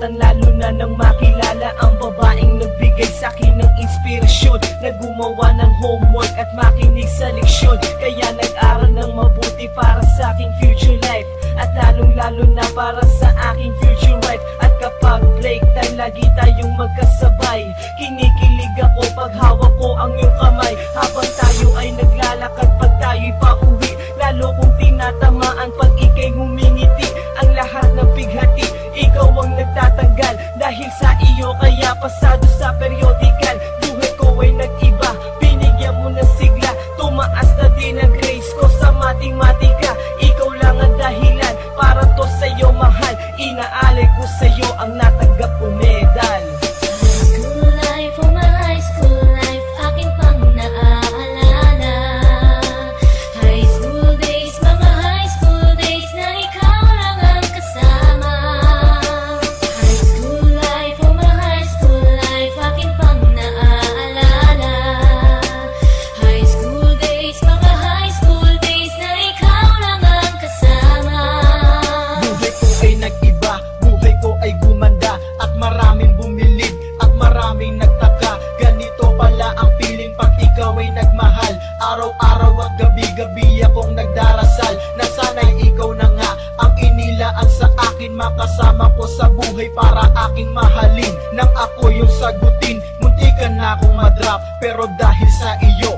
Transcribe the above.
Nasasaktan lalo na nang makilala ang babaeng nagbigay sa'kin ng inspirasyon, na gumawa ng homework at makinig sa leksyon. Kaya nag-aral ng mabuti para sa aking future life, at lalong-lalo na para sa aking future wife. At kapag break time, lagi tayong magkasabay. Kinikilig ako pag hawak ko ang iyong kamay, habang tayo ay naglalakad pag tayo'y pauwi. Lalo kong tinatamaan pag ika'y ngumingiti. Ang lahat ng pighati, ikaw ang nagtatanggal. Dahil sa iyo kaya pasado sa periodical. Buhay ko ay nag-iba, binigyan mo ng sigla. Tumaas na din ang grades ko sa matematika. Ikaw lang ang dahilan para to sa'yo mahal. Inaalay ko sa'yo ang natanggap kong medal. School life, oh my high school life, aking pang naaalala. High school days, mga high school days na ikaw lang ang kasama. High school life, oh my high school life, aking pang naaalala. High school days, mga high school days na ikaw lang ang kasama. Buhay ko ay nag-iba, buhay ko ay gumanda, at maraming bumilib, at maraming nagtaka. Ganito pala ang feeling pag ikaw ay nagmahal. Araw-araw at gabi-gabi akong nagdarasal na sana'y ikaw na nga ang inilaan sa akin. Makasama ko sa buhay para aking mahalin. Nang ako yung sagutin, muntikan na akong madrop, pero dahil sa iyo